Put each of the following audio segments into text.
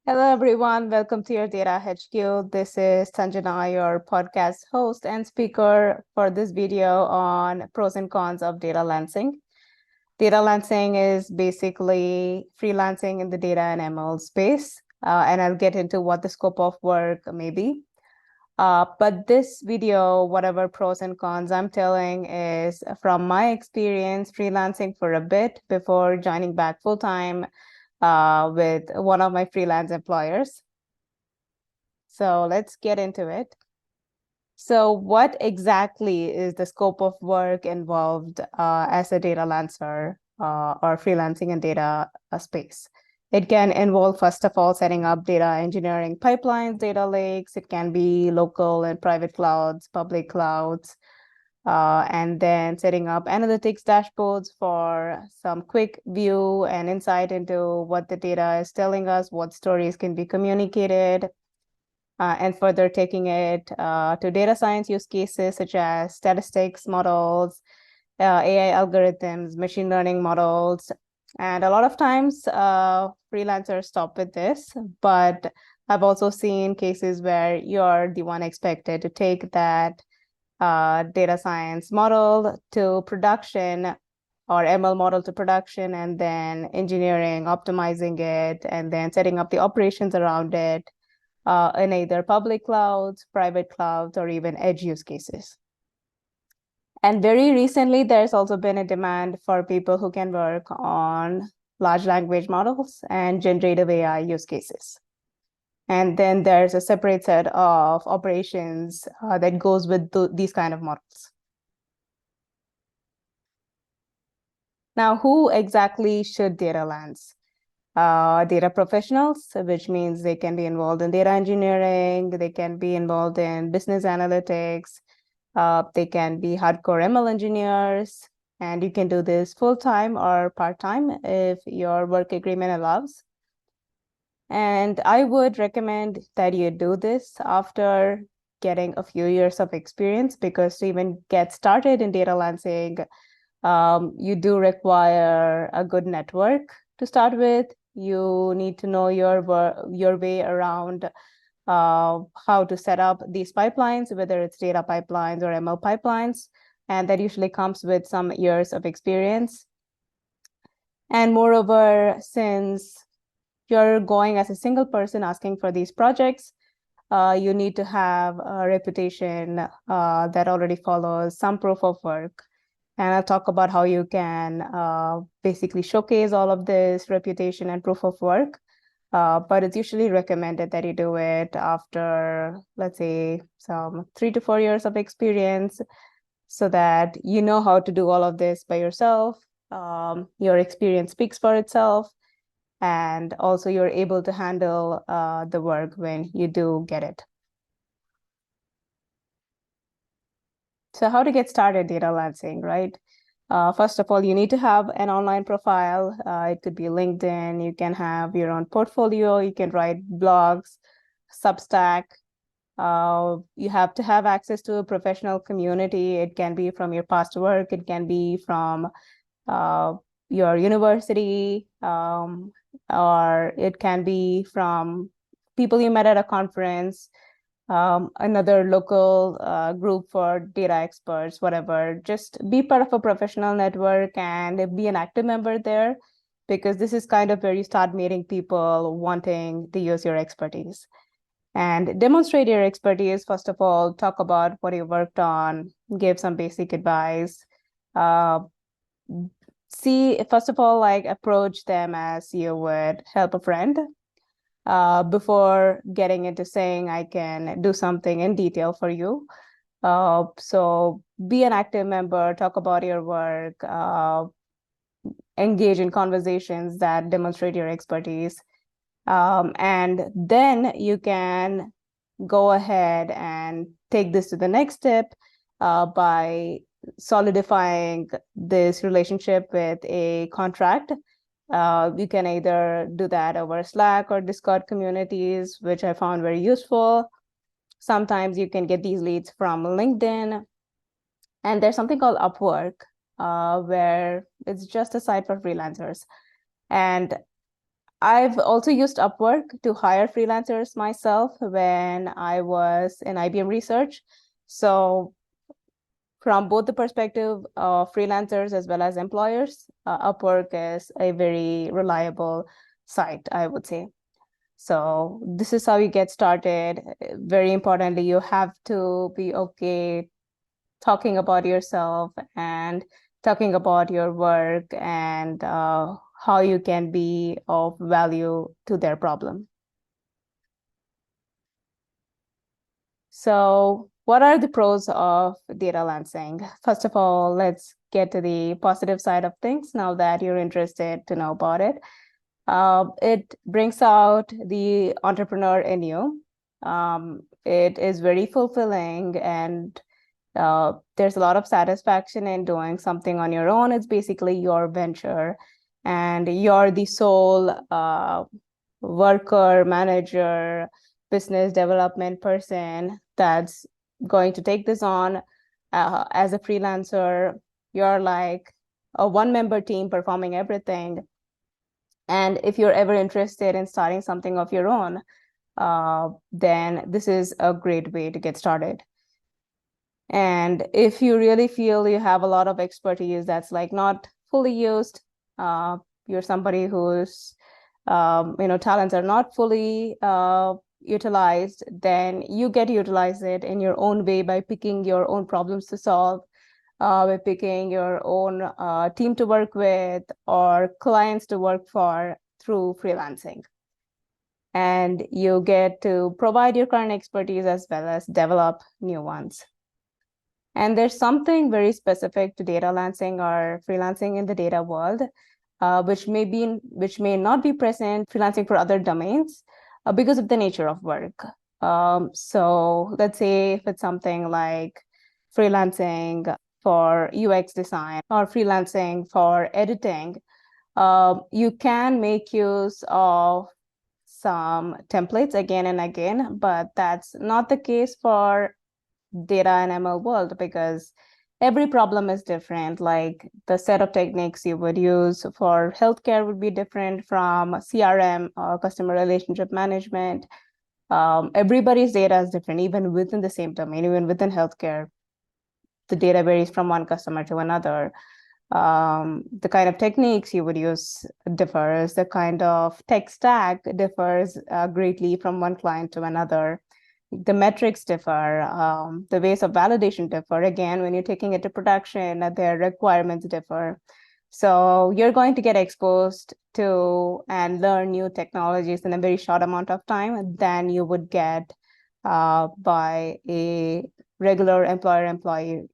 Hello, everyone. Welcome to your Data HQ. This is Sanjana, your podcast host and speaker for this video on pros and cons of data lancing. Data lancing is basically freelancing in the data and ML space, and I'll get into what the scope of work may be. But this video, whatever pros and cons I'm telling, is from my experience freelancing for a bit before joining back full time with one of my freelance employers. So let's get into it. So what exactly is the scope of work involved as a data lancer or freelancing in data space? It can involve, first of all, setting up data engineering pipelines, data lakes. It can be local and private clouds, public clouds, and then setting up analytics dashboards for some quick view and insight into what the data is telling us, what stories can be communicated, and further taking it to data science use cases such as statistics models, AI algorithms, machine learning models. And a lot of times freelancers stop with this, but I've also seen cases where you're the one expected to take that data science model to production or ML model to production, and then engineering, optimizing it, and then setting up the operations around it in either public clouds, private clouds, or even edge use cases. And very recently, there's also been a demand for people who can work on large language models and generative AI use cases. And then there's a separate set of operations that goes with these kind of models. Now, who exactly should data lance? Data professionals, which means they can be involved in data engineering, they can be involved in business analytics, they can be hardcore ML engineers, and you can do this full-time or part-time if your work agreement allows. And I would recommend that you do this after getting a few years of experience, because to even get started in data lancing, you do require a good network to start with. You need to know your way around how to set up these pipelines, whether it's data pipelines or ML pipelines, and that usually comes with some years of experience. And moreover, since you're going as a single person asking for these projects, you need to have a reputation that already follows some proof of work. And I'll talk about how you can basically showcase all of this reputation and proof of work. But it's usually recommended that you do it after, let's say, some 3 to 4 years of experience, so that you know how to do all of this by yourself. Your experience speaks for itself, and also you're able to handle the work when you do get it. So how to get started data lancing, right? First of all, you need to have an online profile. It could be LinkedIn. You can have your own portfolio. You can write blogs, Substack. You have to have access to a professional community. It can be from your past work. It can be from your university, or it can be from people you met at a conference, another local group for data experts, whatever. Just be part of a professional network and be an active member there, because this is kind of where you start meeting people wanting to use your expertise. And demonstrate your expertise. First of all, talk about what you worked on, give some basic advice. See, first of all, like approach them as you would help a friend. Before getting into saying I can do something in detail for you. So be an active member, talk about your work, engage in conversations that demonstrate your expertise. And then you can go ahead and take this to the next step by solidifying this relationship with a contract. You can either do that over Slack or Discord communities, which I found very useful. Sometimes you can get these leads from LinkedIn. And there's something called Upwork, where it's just a site for freelancers. And I've also used Upwork to hire freelancers myself when I was in IBM research. So from both the perspective of freelancers as well as employers, Upwork is a very reliable site, I would say. So this is how you get started. Very importantly, you have to be okay talking about yourself and talking about your work and how you can be of value to their problem. So what are the pros of data lancing? First of all, let's get to the positive side of things now that you're interested to know about it. It brings out the entrepreneur in you. It is very fulfilling, and there's a lot of satisfaction in doing something on your own. It's basically your venture, and you're the sole worker, manager, business development person that's going to take this on as a freelancer. You're like a one-member team performing everything. And if you're ever interested in starting something of your own, then this is a great way to get started. And if you really feel you have a lot of expertise that's like not fully used, you're somebody whose talents are not fully utilized, then you get to utilize it in your own way by picking your own problems to solve, by picking your own team to work with or clients to work for through freelancing. And you get to provide your current expertise as well as develop new ones. And there's something very specific to data lancing or freelancing in the data world, which may not be present freelancing for other domains because of the nature of work. So let's say if it's something like freelancing for UX design or freelancing for editing, you can make use of some templates again and again, but that's not the case for data and ML world because every problem is different. Like the set of techniques you would use for healthcare would be different from CRM or customer relationship management. Everybody's data is different, even within the same domain, even within healthcare. The data varies from one customer to another. The kind of techniques you would use differs. The kind of tech stack differs greatly from one client to another. The metrics differ. The ways of validation differ. Again, when you're taking it to production, their requirements differ. So you're going to get exposed to and learn new technologies in a very short amount of time than you would get by a regular employer-employee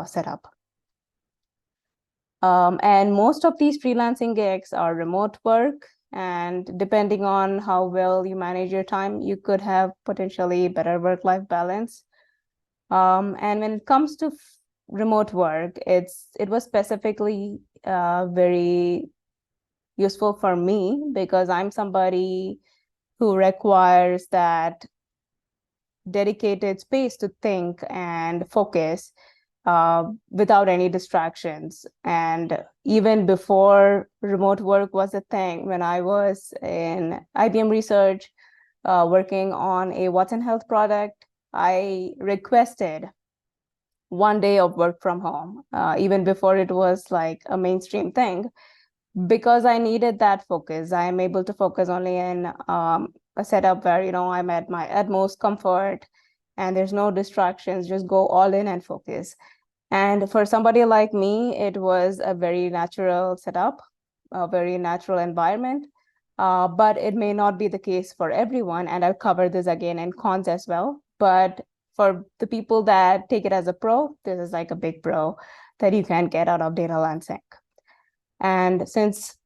setup. And most of these freelancing gigs are remote work. And depending on how well you manage your time, you could have potentially better work-life balance. And when it comes to remote work, it was specifically very useful for me because I'm somebody who requires that dedicated space to think and focus without any distractions. And even before remote work was a thing, when I was in IBM research, working on a Watson Health product, I requested 1 day of work from home, even before it was like a mainstream thing, because I needed that focus. I am able to focus only in a setup where, I'm at my utmost comfort and there's no distractions, just go all in and focus. And for somebody like me, it was a very natural setup, a very natural environment, but it may not be the case for everyone. And I'll cover this again in cons as well. But for the people that take it as a pro, this is like a big pro that you can get out of data lancing. And since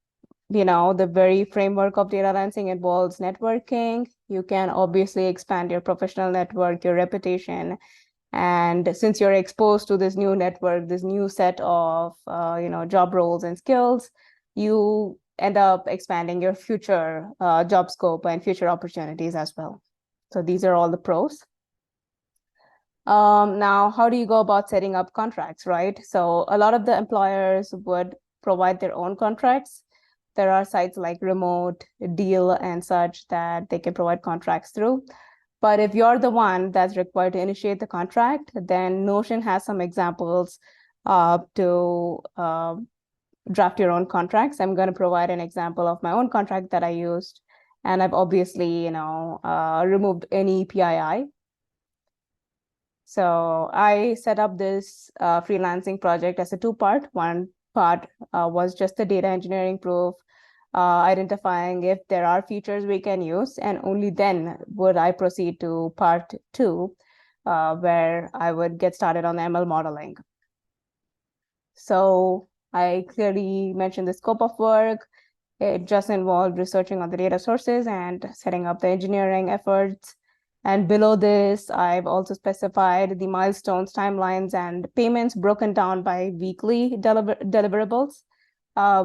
the very framework of data lancing involves networking, you can obviously expand your professional network, your reputation. And since you're exposed to this new network, this new set of job roles and skills, you end up expanding your future job scope and future opportunities as well. So these are all the pros. Now, how do you go about setting up contracts, right? So a lot of the employers would provide their own contracts. there are sites like Remote, Deal, and such that they can provide contracts through. But if you're the one that's required to initiate the contract, then Notion has some examples to draft your own contracts. I'm going to provide an example of my own contract that I used. And I've obviously, removed any PII. So I set up this freelancing project as a two-part. One part was just the data engineering proof, identifying if there are features we can use, and only then would I proceed to part two, where I would get started on the ML modeling. So I clearly mentioned the scope of work. It just involved researching on the data sources and setting up the engineering efforts. And below this, I've also specified the milestones, timelines, and payments broken down by weekly deliverables,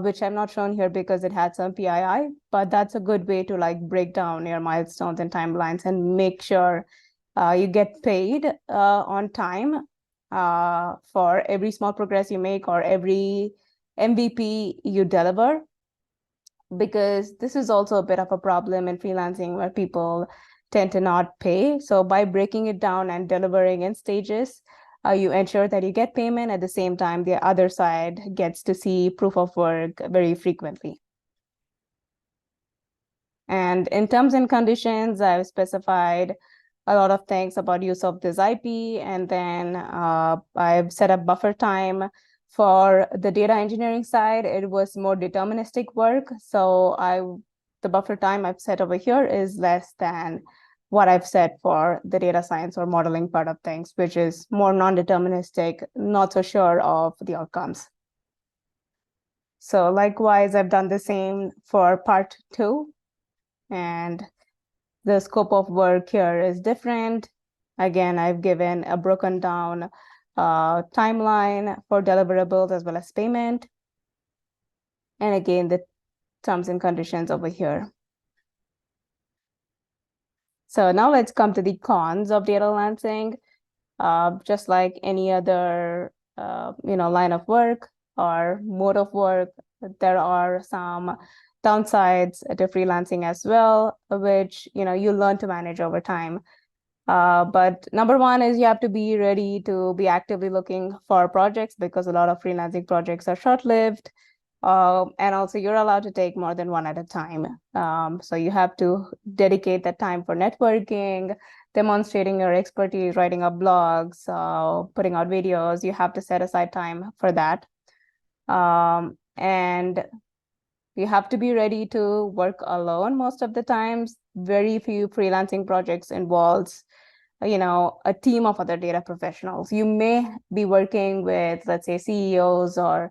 which I'm not shown here because it had some PII, but that's a good way to like break down your milestones and timelines and make sure you get paid on time for every small progress you make or every MVP you deliver, because this is also a bit of a problem in freelancing where people tend to not pay. So by breaking it down and delivering in stages, you ensure that you get payment. At the same time, the other side gets to see proof of work very frequently. And in terms and conditions, I've specified a lot of things about use of this IP, and then I've set up buffer time. For the data engineering side, it was more deterministic work. So the buffer time I've set over here is less than what I've set for the data science or modeling part of things, which is more non-deterministic, not so sure of the outcomes. So likewise, I've done the same for part two, and the scope of work here is different. Again, I've given a broken down timeline for deliverables as well as payment. And again, the terms and conditions over here. So now let's come to the cons of Datalancing. Just like any other line of work or mode of work, there are some downsides to freelancing as well, which you learn to manage over time. But number one is you have to be ready to be actively looking for projects, because a lot of freelancing projects are short-lived. And also you're allowed to take more than one at a time. So you have to dedicate that time for networking, demonstrating your expertise, writing up blogs, putting out videos. You have to set aside time for that. And you have to be ready to work alone most of the times. Very few freelancing projects involves a team of other data professionals. You may be working with, let's say, CEOs or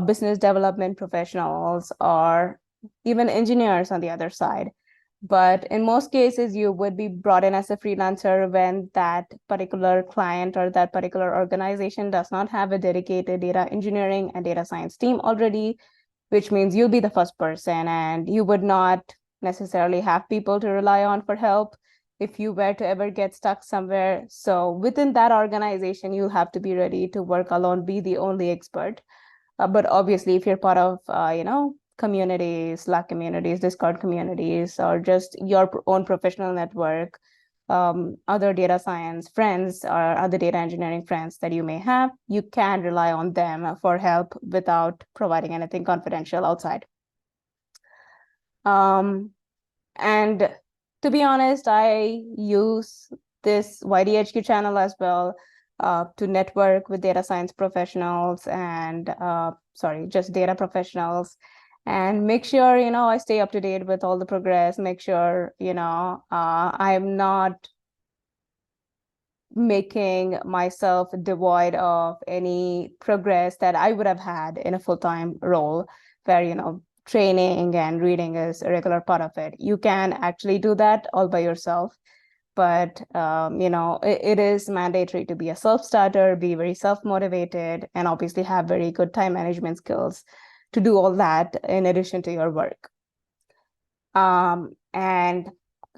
business development professionals or even engineers on the other side. But in most cases, you would be brought in as a freelancer when that particular client or that particular organization does not have a dedicated data engineering and data science team already, which means you'll be the first person and you would not necessarily have people to rely on for help if you were to ever get stuck somewhere. So within that organization, you'll have to be ready to work alone, be the only expert. But obviously, if you're part of, communities, Slack communities, Discord communities, or just your own professional network, other data science friends or other data engineering friends that you may have, you can rely on them for help without providing anything confidential outside. And to be honest, I use this YDHQ channel as well to network with data science professionals and, just data professionals, and make sure, I stay up to date with all the progress, make sure, I'm not making myself devoid of any progress that I would have had in a full-time role where, training and reading is a regular part of it. You can actually do that all by yourself. But, it is mandatory to be a self-starter, be very self-motivated, and obviously have very good time management skills to do all that in addition to your work. And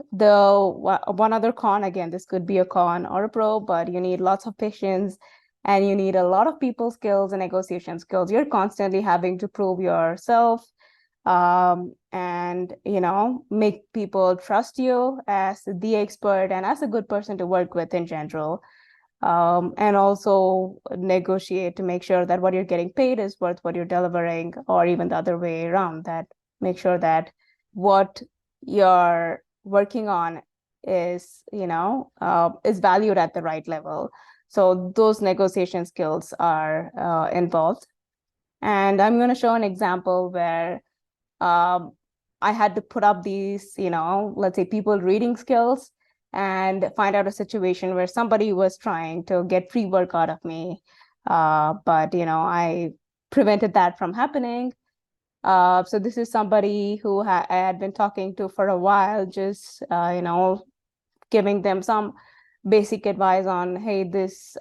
one other con, again, this could be a con or a pro, but you need lots of patience and you need a lot of people skills and negotiation skills. You're constantly having to prove yourself and make people trust you as the expert and as a good person to work with in general. And also negotiate to make sure that what you're getting paid is worth what you're delivering, or even the other way around, that make sure that what you're working on is valued at the right level. So those negotiation skills are involved. And I'm going to show an example where um, I had to put up these, let's say people reading skills, and find out a situation where somebody was trying to get free work out of me. But, I prevented that from happening. So this is somebody who I had been talking to for a while, just, giving them some basic advice on, hey, these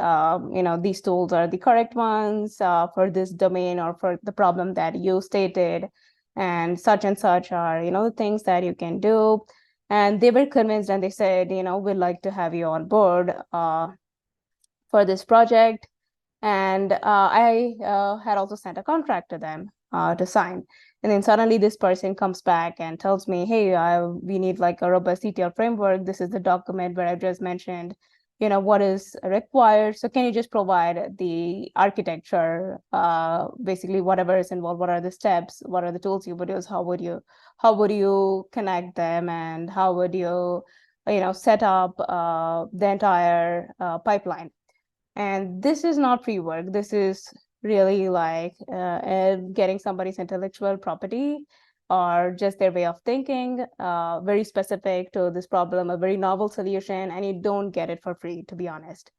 tools are the correct ones for this domain or for the problem that you stated, and such are, the things that you can do. And they were convinced, and they said, we'd like to have you on board for this project. And I had also sent a contract to them to sign. And then suddenly this person comes back and tells me, hey, we need like a robust ETL framework. This is the document where I've just mentioned, what is required. So can you just provide the architecture, basically whatever is involved, what are the steps, what are the tools you would use, how would you connect them, and how would you, set up the entire pipeline. And this is not free work. This is really like getting somebody's intellectual property or just their way of thinking, very specific to this problem, a very novel solution, and you don't get it for free, to be honest.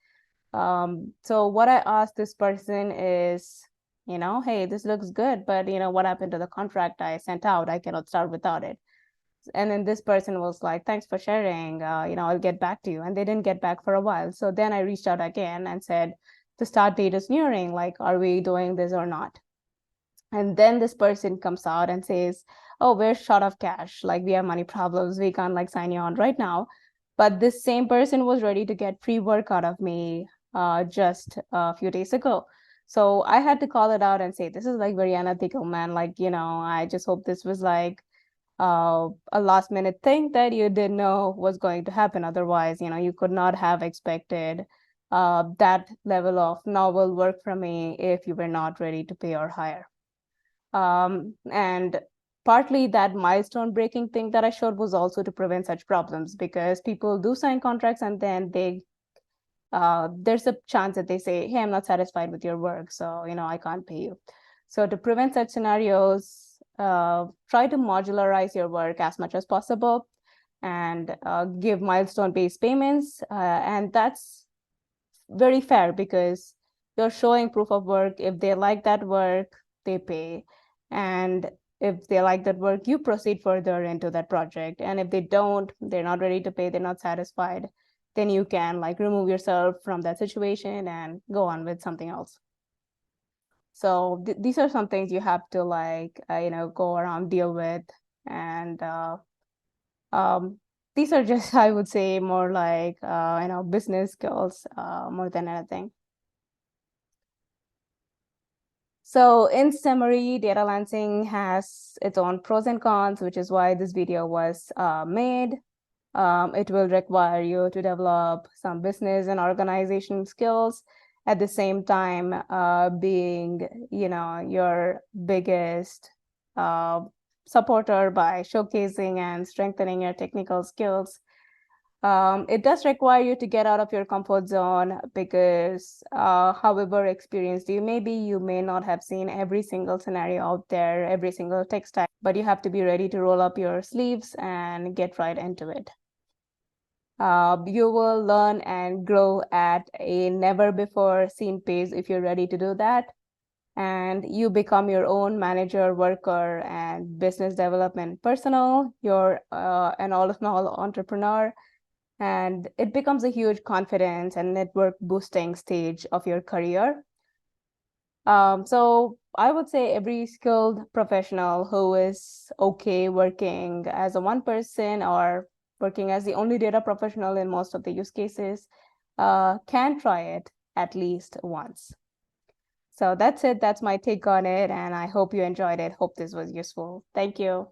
So what I asked this person is, hey, this looks good, but what happened to the contract I sent out? I cannot start without it. And then this person was like, thanks for sharing, I'll get back to you. And they didn't get back for a while. So then I reached out again and said, the start date is nearing, like, are we doing this or not? And then this person comes out and says, oh, we're short of cash, like we have money problems, we can't like sign you on right now. But this same person was ready to get free work out of me just a few days ago. So I had to call it out and say, this is like very unethical, man. Like, I just hope this was like a last minute thing that you didn't know was going to happen. Otherwise, you could not have expected that level of novel work from me if you were not ready to pay or hire. And partly that milestone breaking thing that I showed was also to prevent such problems, because people do sign contracts and then there's a chance that they say, hey, I'm not satisfied with your work, so I can't pay you. So to prevent such scenarios, try to modularize your work as much as possible, and give milestone-based payments. And that's very fair, because you're showing proof of work. If they like that work, they pay. And if they like that work, you proceed further into that project. And if they don't, they're not ready to pay, they're not satisfied, then you can like remove yourself from that situation and go on with something else. So these are some things you have to like, go around, deal with. And these are just, I would say, more like, business skills more than anything. So in summary, data lancing has its own pros and cons, which is why this video was made. It will require you to develop some business and organization skills, at the same time being, your biggest supporter by showcasing and strengthening your technical skills. It does require you to get out of your comfort zone, because however experienced you may be, you may not have seen every single scenario out there, every single tech stack, but you have to be ready to roll up your sleeves and get right into it. You will learn and grow at a never before seen pace if you're ready to do that. And you become your own manager, worker, and business development personnel. You're an all-in-all entrepreneur. And it becomes a huge confidence and network boosting stage of your career. So I would say every skilled professional who is okay working as a one person or working as the only data professional in most of the use cases can try it at least once. So that's it. That's my take on it. And I hope you enjoyed it. Hope this was useful. Thank you.